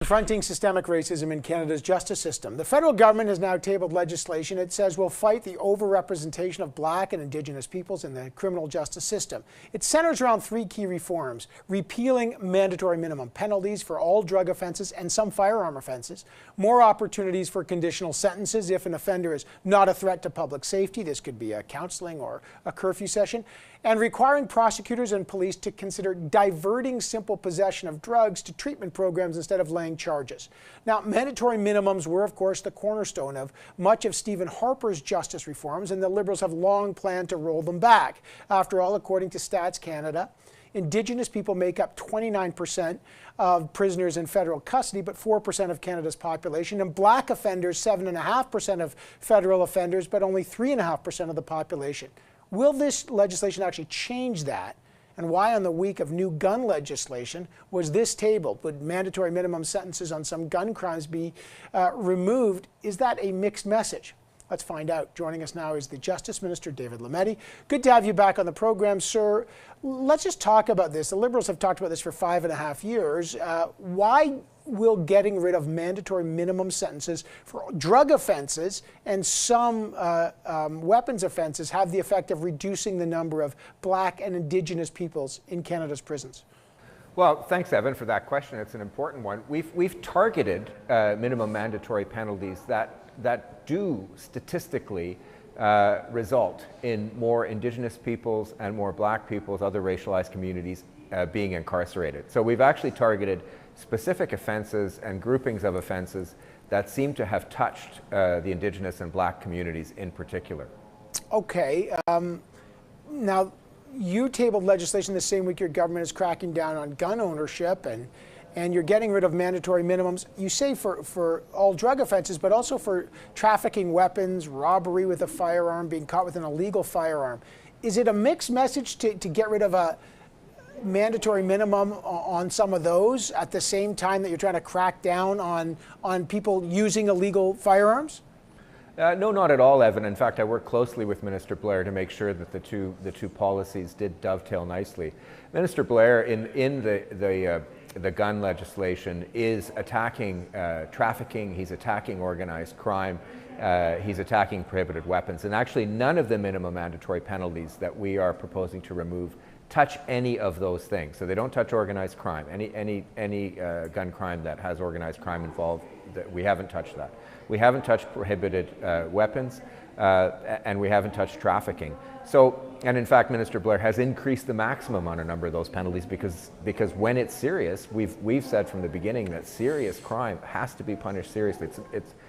Confronting systemic racism in Canada's justice system. The federal government has now tabled legislation it says will fight the overrepresentation of Black and Indigenous peoples in the criminal justice system. It centers around three key reforms: repealing mandatory minimum penalties for all drug offences and some firearm offences, more opportunities for conditional sentences if an offender is not a threat to public safety — this could be a counselling or a curfew session — and requiring prosecutors and police to consider diverting simple possession of drugs to treatment programs instead of laying charges. Now, mandatory minimums were, of course, the cornerstone of much of Stephen Harper's justice reforms, and the Liberals have long planned to roll them back. After all, according to Stats Canada, Indigenous people make up 29% of prisoners in federal custody, but 4% of Canada's population, and Black offenders 7.5% of federal offenders, but only 3.5% of the population. Will this legislation actually change that? And why, on the week of new gun legislation, was this tabled? Would mandatory minimum sentences on some gun crimes be removed? Is that a mixed message? Let's find out. Joining us now is the Justice Minister, David Lametti. Good to have you back on the program, sir. Let's just talk about this. The Liberals have talked about this for 5.5 years. Why will getting rid of mandatory minimum sentences for drug offences and some weapons offences have the effect of reducing the number of Black and Indigenous peoples in Canada's prisons? Well, thanks, Evan, for that question. It's an important one. We've targeted minimum mandatory penalties that do statistically result in more Indigenous peoples and more Black peoples, other racialized communities being incarcerated. So we've actually targeted specific offences and groupings of offences that seem to have touched the Indigenous and Black communities in particular. Okay. Now, you tabled legislation the same week your government is cracking down on gun ownership, and you're getting rid of mandatory minimums, you say, for all drug offenses, but also for trafficking weapons, robbery with a firearm, being caught with an illegal firearm. Is it a mixed message to get rid of a mandatory minimum on some of those at the same time that you're trying to crack down on people using illegal firearms? No, not at all, Evan. In fact, I worked closely with Minister Blair to make sure that the two policies did dovetail nicely. Minister Blair, in the gun legislation, is attacking trafficking. He's attacking organized crime. He's attacking prohibited weapons. And actually, none of the minimum mandatory penalties that we are proposing to remove touch any of those things. So they don't touch organized crime. Any gun crime that has organized crime involved, we haven't touched that. We haven't touched prohibited weapons, and we haven't touched trafficking. So, and in fact, Minister Blair has increased the maximum on a number of those penalties because when it's serious, we've said from the beginning that serious crime has to be punished seriously.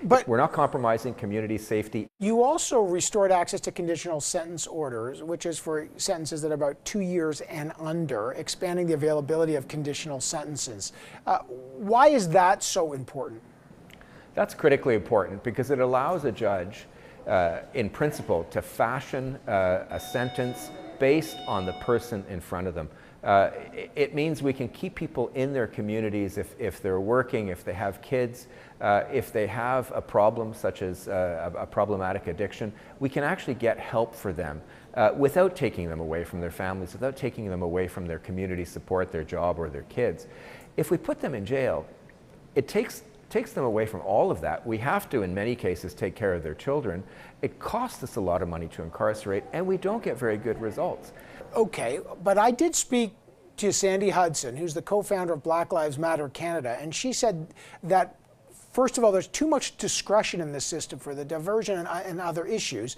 But we're not compromising community safety. You also restored access to conditional sentence orders, which is for sentences that are about 2 years and under, expanding the availability of conditional sentences. Why is that so important? That's critically important because it allows a judge, in principle, to fashion a sentence based on the person in front of them. It means we can keep people in their communities if they're working, if they have kids, if they have a problem such as a problematic addiction. We can actually get help for them without taking them away from their families, without taking them away from their community support, their job, or their kids. If we put them in jail, it takes them away from all of that. We have to, in many cases, take care of their children. It costs us a lot of money to incarcerate, and we don't get very good results. Okay, but I did speak to Sandy Hudson, who's the co-founder of Black Lives Matter Canada, and she said that, first of all, there's too much discretion in the system for the diversion and other issues.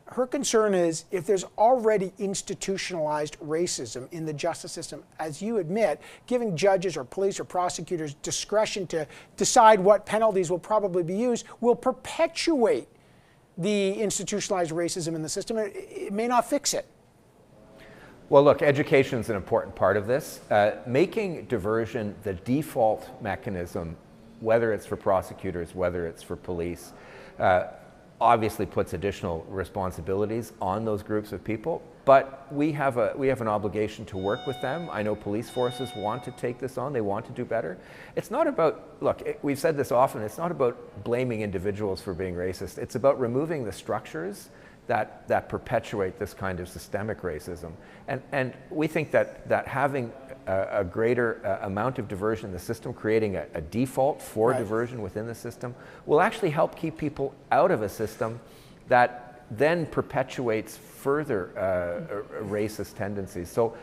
Her concern is if there's already institutionalized racism in the justice system, as you admit, giving judges or police or prosecutors discretion to decide what penalties will probably be used will perpetuate the institutionalized racism in the system. It may not fix it. Well, look, education is an important part of this. Making diversion the default mechanism, whether it's for prosecutors, whether it's for police, obviously puts additional responsibilities on those groups of people, but we have an obligation to work with them. I know police forces want to take this on. They want to do better. It's not about, look, we've said this often, it's not about blaming individuals for being racist. It's about removing the structures that perpetuate this kind of systemic racism. And we think that having a greater amount of diversion in the system, creating a default for diversion within the system, will actually help keep people out of a system that then perpetuates further racist tendencies. So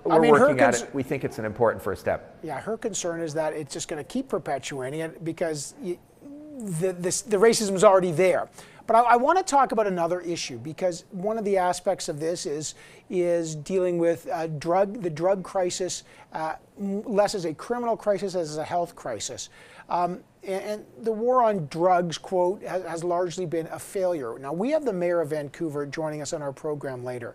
we're working at it. We think it's an important first step. Yeah, her concern is that it's just going to keep perpetuating it because the racism is already there. But I want to talk about another issue, because one of the aspects of this is dealing with the drug crisis, less as a criminal crisis as a health crisis. And the war on drugs, quote, has largely been a failure. Now, we have the mayor of Vancouver joining us on our program later.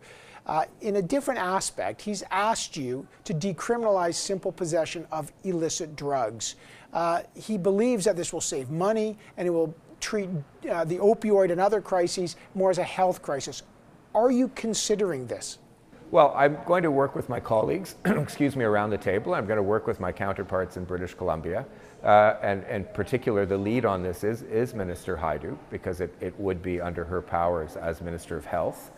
In a different aspect, he's asked you to decriminalize simple possession of illicit drugs. He believes that this will save money and it will treat the opioid and other crises more as a health crisis. Are you considering this? Well, I'm going to work with my colleagues, excuse me, around the table. I'm going to work with my counterparts in British Columbia. And in particular, the lead on this is Minister Hajdu, because it would be under her powers as Minister of Health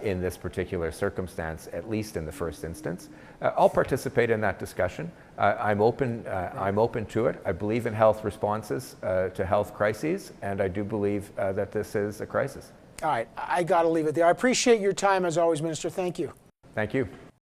in this particular circumstance, at least in the first instance. I'll participate in that discussion. I'm open to it. I believe in health responses to health crises, and I do believe that this is a crisis. All right, I got to leave it there. I appreciate your time as always, Minister. Thank you. Thank you.